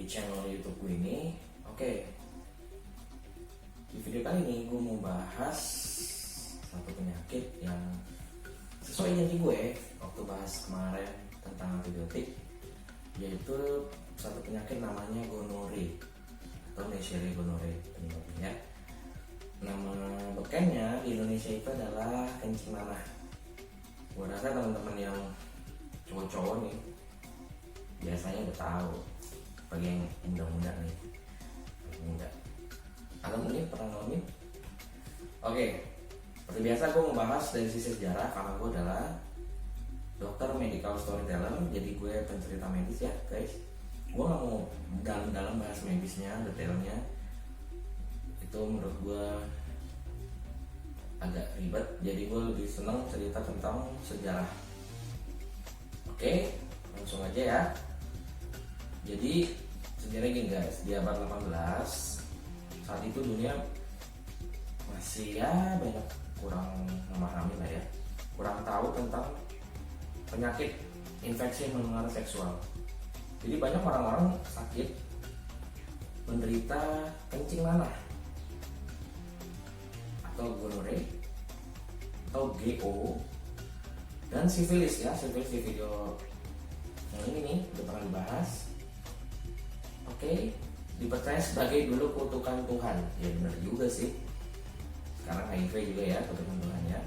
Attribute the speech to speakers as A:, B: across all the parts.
A: channel YouTube gue ini. Oke, di video kali ini gue mau bahas satu penyakit yang sesuai janji gue waktu bahas kemarin tentang antibiotik, yaitu satu penyakit namanya gonore atau Neisseria gonorrhoeae penyebabnya. Nama bekennya di Indonesia itu adalah kencing nanah. Gue rasa teman-teman yang cowok-cowok nih biasanya udah tahu. Bagi yang muda-muda nih, muda atau mungkin pernah ngalamin. Oke, seperti biasa gue mau bahas dari sisi sejarah karena gue adalah dokter medical storyteller, jadi gue pencerita medis ya guys. Gue gak mau dalam-dalam bahas medisnya, detailnya itu menurut gue agak ribet, jadi gue lebih senang cerita tentang sejarah. Oke, langsung aja ya. Jadi sebenarnya gini guys, di abad 18 saat itu dunia masih ya banyak kurang memahami lah ya, kurang tahu tentang penyakit infeksi menular seksual. Jadi banyak orang-orang sakit menderita kencing nanah atau gonore atau GO dan sifilis ya. Sifilis di video yang ini nih udah pernah dibahas. Oke, dipercaya sebagai dulu kutukan Tuhan. Ya benar juga sih. Sekarang HIV juga ya kutukan Tuhan ya.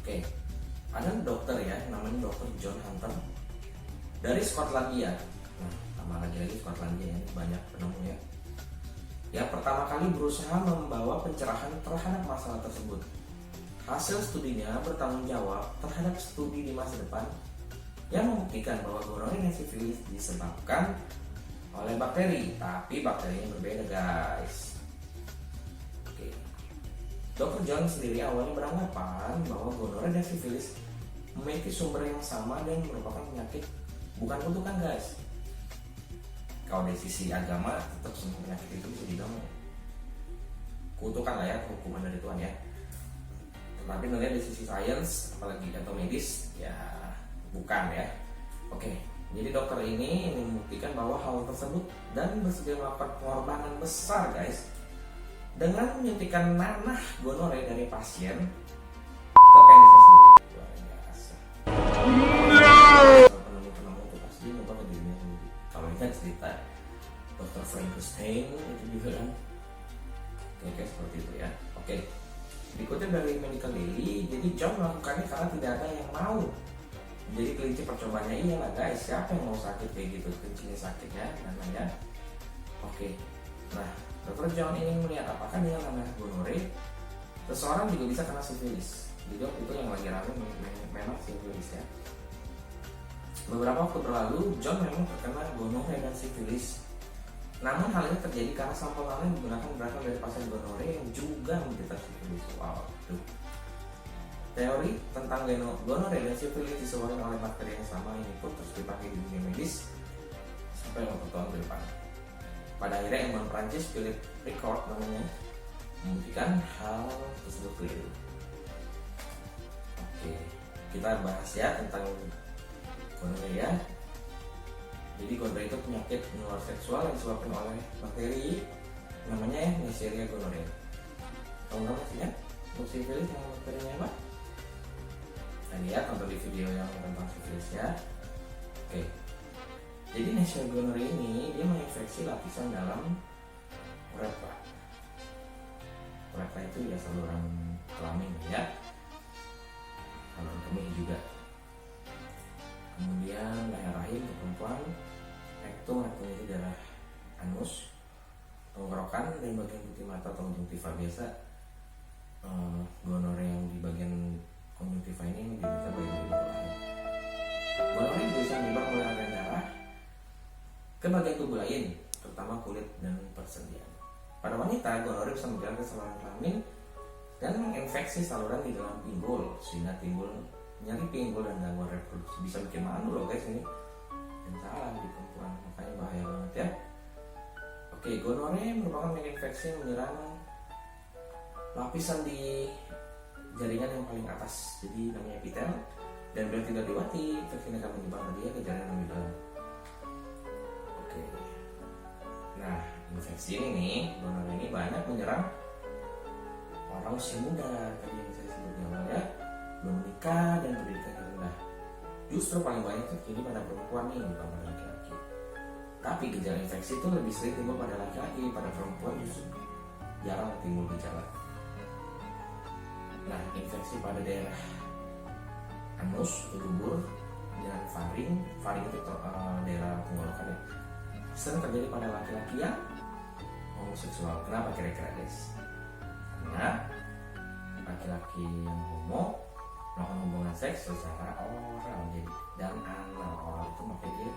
A: Oke, ada dokter ya, namanya dokter John Hunter dari Skotlandia. Nah, tambah lagi Skotlandia ya, banyak penemu ya. Yang pertama kali berusaha membawa pencerahan terhadap masalah tersebut. Hasil studinya bertanggung jawab terhadap studi di masa depan yang membuktikan bahwa gonore dan sifilis disebabkan oleh bakteri, tapi bakterinya berbeda guys. Oke. Dr. John sendiri awalnya beranggapan bahwa gonore dan sifilis memiliki sumber yang sama dan merupakan penyakit, bukan kutukan guys. Kalau dari sisi agama tetap semua penyakit itu bisa dibilang kutukan lah ya, hukuman dari Tuhan ya. Tetapi melihat dari sisi sains, apalagi atau medis, ya bukan ya. Oke, jadi dokter ini membuktikan bahwa hal tersebut dan bersedia melakukan pengorbanan besar guys dengan menyuntikkan nanah gonore dari pasien ke penisnya sendiri. Luar biasa. Penemu-penemu itu pasti nyoba ke dirinya sendiri. Kalau ingat cerita Dr. Frankenstein itu juga kan kayak seperti itu ya. Oke, dikutip dari Medical Daily, jadi John melakukannya karena tidak ada yang mau. Jadi kelinci percobaannya iyalah guys, siapa yang mau sakit kayak gitu, kelinci sakit ya namanya. Oke, nah Dr. John ini melihat apakah dengan nanah gonore seseorang juga bisa kena sifilis. Jadi waktu itu yang lagi rame memang sifilis ya. Beberapa waktu berlalu John memang terkena gonore dan sifilis. Namun hal ini terjadi karena sampel nanah yang digunakan berasal dari pasien gonore yang juga menderita sifilis. Wow, tuh. Teori tentang gonore dan sifilis disebabkan oleh bakteri yang sama ini pun terus dipakai di dunia medis sampai 50 tahun ke depan. Pada akhirnya ilmuwan Prancis Philip Ricard namanya membuktikan hal tersebut keliru. Oke, kita bahas ya tentang gonore ya. Jadi gonore itu penyakit menular seksual yang disebabkan oleh bakteri namanya Neisseria gonorrhoeae. Tahu nggak maksudnya? Untuk sifilis yang bakterinya apa? Nah ya, tonton di video yang tentang sifilis ya. Oke. Jadi Neisseria gonorrhoeae ini dia menginfeksi lapisan dalam uretra. Uretra itu ya saluran kelamin ya. Saluran kemih juga. Kemudian leher rahim untuk perempuan, rektum itu darah anus, tenggorokan dan bagian putih mata atau konjungtiva biasa. Gonore yang di bagian konjungtiva ini diderita bagian tubuh lain. Gonore bisa menyebar melalui aliran darah ke bagian tubuh lain, terutama kulit dan persendian. Pada wanita, gonore bisa menjalar ke saluran kelamin dan menginfeksi saluran di dalam pinggul sehingga timbul nyeri pinggul dan gangguan reproduksi. Bisa bikin malu loh guys ini, dan salah di perempuan, makanya bahaya banget ya. Oke, gonore merupakan penyakit infeksi yang menyerang lapisan di jaringan yang paling atas, jadi namanya epitel, dan bila tidak diwati infeksi akan menyebar dia ke jaringan lebih dalam. infeksi ini nih, gonorrea ini banyak menyerang orang usia muda, tadi yang saya sebut di awal ya, belum menikah dan pendidikan yang rendah. Justru paling banyak terjadi pada perempuan nih, bukan pada laki-laki. Tapi gejala infeksi itu lebih sering timbul pada laki-laki, pada perempuan justru jarang timbul gejala. Nah, infeksi pada daerah anus, dubur, dan faring itu daerah tenggorokan ya, sering terjadi pada laki-laki yang homoseksual. Kenapa kira-kira guys? Karena laki-laki yang homo melakukan hubungan seks secara oral dan anal. Oral itu makanya dia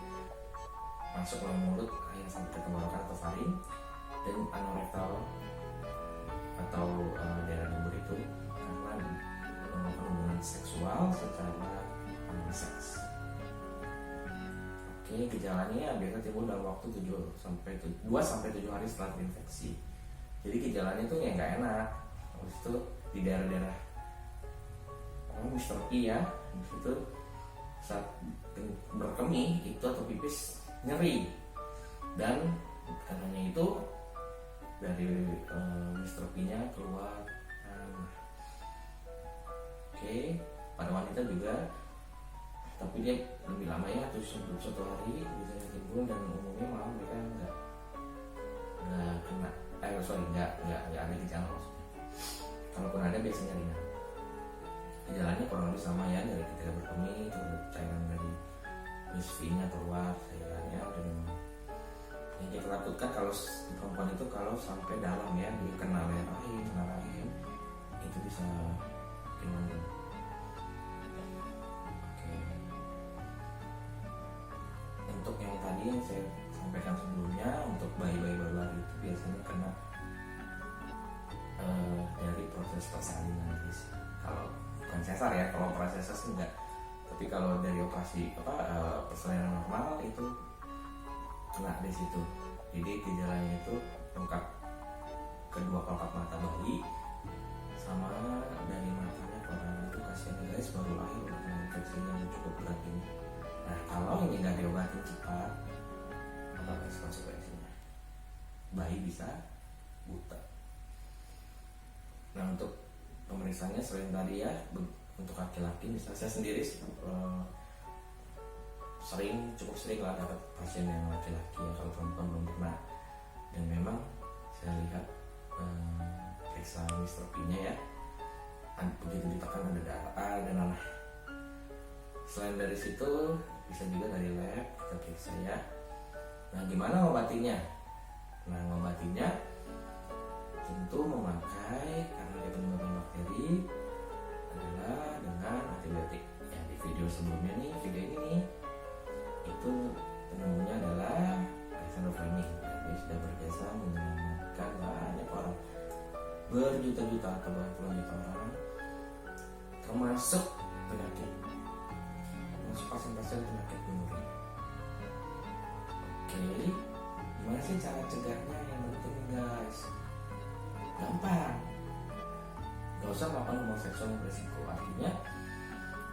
A: masuk ke mulut yang sampai ke tenggorokan atau faring, dan anorektal atau daerah dubur itu karena melakukan hubungan seksual secara seks. Oke, gejalanya biasa timbul dalam waktu 2 sampai 7 hari setelah terinfeksi. Jadi gejalanya itu ya nggak enak. Terus itu di daerah-daerah Mr. P ya, itu saat berkemih itu atau pipis nyeri, dan karena itu dari Mr. P-nya keluar. Oke, pada wanita juga, tapi dia lebih lama ya, 1 hari biasanya timbul, dan umumnya malah mereka nggak ada gejala maksudnya. Kalaupun ada biasanya ringan. Gejalanya kurang lebih sama ya, dari ketika berkemih terus cairan dari misfinya keluar, cairannya, dan yang kita takutkan kalau di perempuan itu kalau sampai dalam ya, dia kena rahim itu bisa bikin mengandung. Oke. Untuk yang tadi yang saya sampaikan sebelumnya, untuk bayi-bayi baru lahir itu biasanya kena dari proses persalinan guys. Kalau bukan sesar ya, kalau operasi sesar enggak, tapi kalau dari operasi persalinan normal itu kena di situ. Jadi gejalanya itu lengkap, kedua kelopak mata bayi sama dari matanya keluar. Itu kasihan guys, baru lahir udah kena infeksi yang cukup berat ini. Nah, kalau ini nggak diobatin cepat, apa konsekuensinya? Bayi bisa buta. Nah, untuk pemeriksaannya selain tadi ya, untuk laki-laki misalnya saya sendiri cukup sering lah dapat pasien yang laki-laki ya, kalau perempuan belum pernah. Dan memang saya lihat periksa Mr. P-nya ya, begitu ditekan ada darah dan nanah. Selain dari situ bisa juga dari lab kita periksa ya. Nah, gimana ngobatinya? Nah, ngobatinya tentu memakai, karena dia penyebab bakteri, adalah dengan antibiotik. Ya, di video sebelumnya nih, video ini nih, itu penemunya adalah Alexander Fleming. Dia sudah berjasa menyelamatkan banyak orang, berjuta-juta atau bahkan puluhan juta orang, termasuk pasien-pasien penyakit gonorrea. Oke, gimana sih cara cegahnya? Yang penting guys, gampang, gak usah melakukan hubungan seksual yang beresiko. Artinya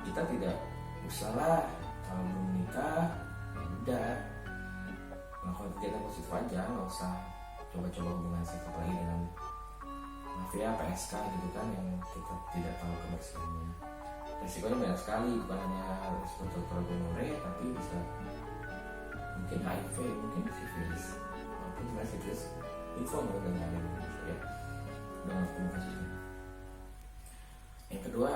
A: kita tidak usah lah, kalau belum menikah ya udah melakukan kegiatan positif aja, nggak usah coba-coba hubungan seks apalagi dengan mafia PSK gitu kan, yang kita tidak tahu kebersihannya. Resikonya banyak sekali, bukan hanya resiko tertular gonorrea, tapi bisa mungkin HIV, mungkin sifilis, mungkin sebenarnya sifilis info udah nggak ada di Indonesia ya, udah nggak ketemu kasusnya. Yang kedua,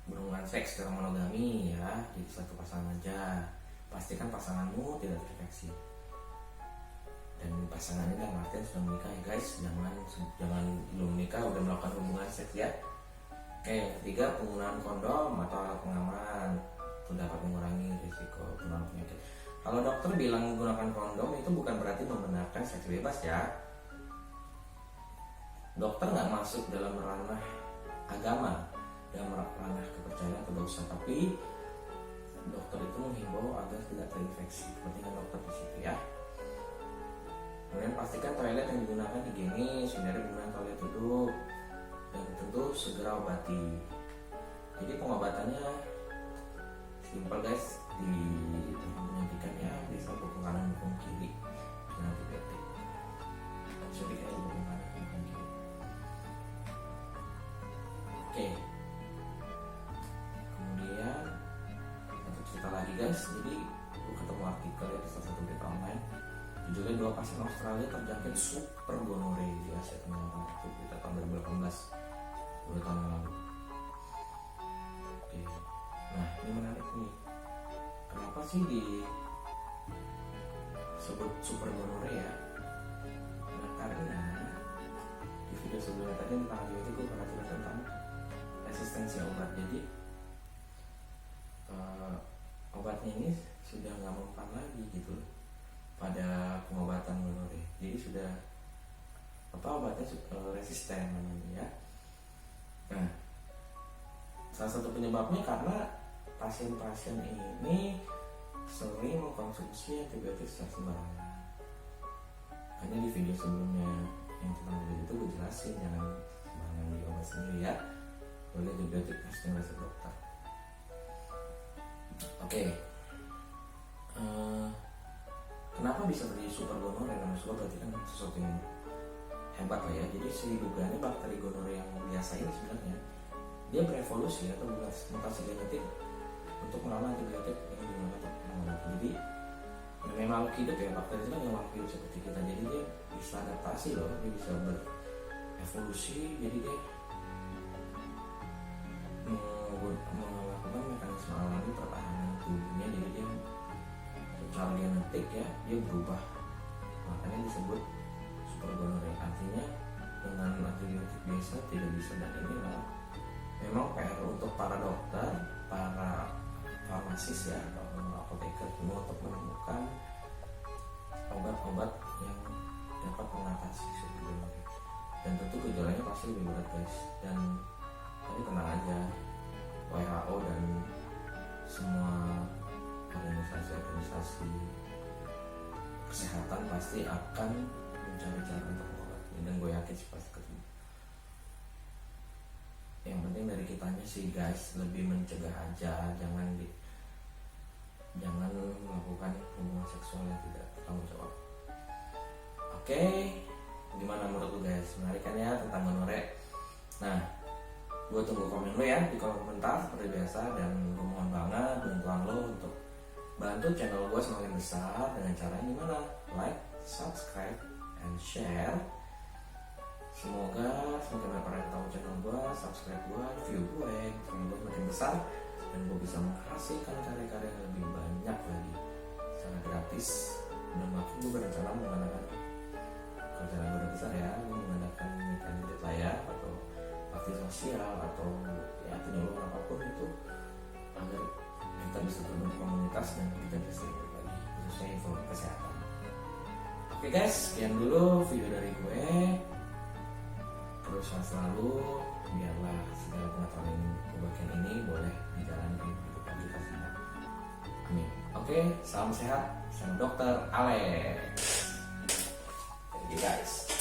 A: berhubungan seks secara monogami ya, jadi satu pasangan aja. Pastikan pasanganmu tidak terinfeksi, dan pasangan ini dalam artian sudah menikah ya guys, jangan belum menikah udah melakukan hubungan seks ya. Oke, ketiga, penggunaan kondom atau alat pengaman itu dapat mengurangi risiko penularan penyakit. Kalau dokter bilang menggunakan kondom itu bukan berarti membenarkan seks bebas ya. Dokter nggak masuk dalam ranah agama, dalam ranah kepercayaan atau dosa, tapi dokter itu menghimbau agar tidak terinfeksi. Kepentingan dokter di situ ya. Kemudian pastikan toilet yang digunakan higienis, hindari penggunaan toilet duduk, dan tentu segera obati. Jadi pengobatannya simpel guys, di tempat penyuntikannya di samping kanan maupun kiri dengan antibiotik. Judulnya 2 pasien Australia terjangkit super gonore di Asia Tenggara. Itu kita tahun 2018, 2 tahun yang lalu. Oke. Nah ini menarik nih. Kenapa sih disebut super gonore ya? Nah karena di video sebelumnya tadi tentang antibiotik gue pernah cerita tentang resistensi obat. Jadi obatnya ini sudah nggak mempan lagi gitu loh pada pengobatan gonore. Jadi sudah obatnya resisten namanya ya. Nah, salah satu penyebabnya karena pasien-pasien ini sering mengkonsumsi antibiotik secara sembarangan. Hanya di video sebelumnya yang tentang antibiotik itu gue jelasin jangan sembarangan di obat sendiri ya. Boleh antibiotik harus dengan resep dokter. Oke. Kenapa bisa terjadi super gonore? Namanya super berarti kan sesuatu yang hebat lah ya. Jadi si dugaannya bakteri gonore yang biasa ini sebenarnya dia berevolusi atau mutasi genetik untuk melawan antibiotik yang digunakan untuk mengobati. Jadi namanya makhluk hidup ya, bakteri itu kan yang makhluk hidup seperti kita. Jadi dia bisa adaptasi loh, dia bisa berevolusi. Jadi dia melakukan mekanisme alami pertahanan tubuhnya. Jadi dia secara genetik ya dia berubah, makanya disebut super gonore. Artinya dengan antibiotik biasa tidak bisa. Dan inilah memang PR untuk para dokter, para farmasis ya, apoteker semua untuk menemukan obat-obat yang dapat mengatasi super gonore. Dan tentu gejalanya pasti lebih berat guys. Dan tapi tenang aja, WHO dan semua organisasi kesehatan pasti akan mencari cara untuk mengobati, dan gue yakin sih pasti ketemu. Yang penting dari kitanya sih guys, lebih mencegah aja, jangan melakukan hubungan seksual yang tidak bertanggung jawab. Oke, gimana menurut lu guys? Menarik kan ya tentang gonore? Nah, gue tunggu komen lo ya di kolom komentar seperti biasa, dan gue mohon banget bantuan lo untuk bantu channel gue semakin besar dengan cara gimana? Like, subscribe, and share. Semoga semakin banyak orang yang tahu channel gue, subscribe gue, view gue semakin besar, dan gue bisa menghasilkan karya-karya yang lebih banyak lagi secara gratis. Dan makin gue berencana menggunakan kerjaan gue udah besar ya, gue menggunakan kandidat lah ya, atau bakti sosial atau ya penyuluhan apapun itu, agar kita bisa terbentuk komunitas dan kita bisa berbagi khususnya info kesehatan. Oke guys, sekian dulu video dari gue. Terus selalu biarlah segala pengetahuan yang kebagian ini boleh dijalani untuk aplikasinya. Amin. Oke, salam sehat, salam dokter Alex. Thank you guys.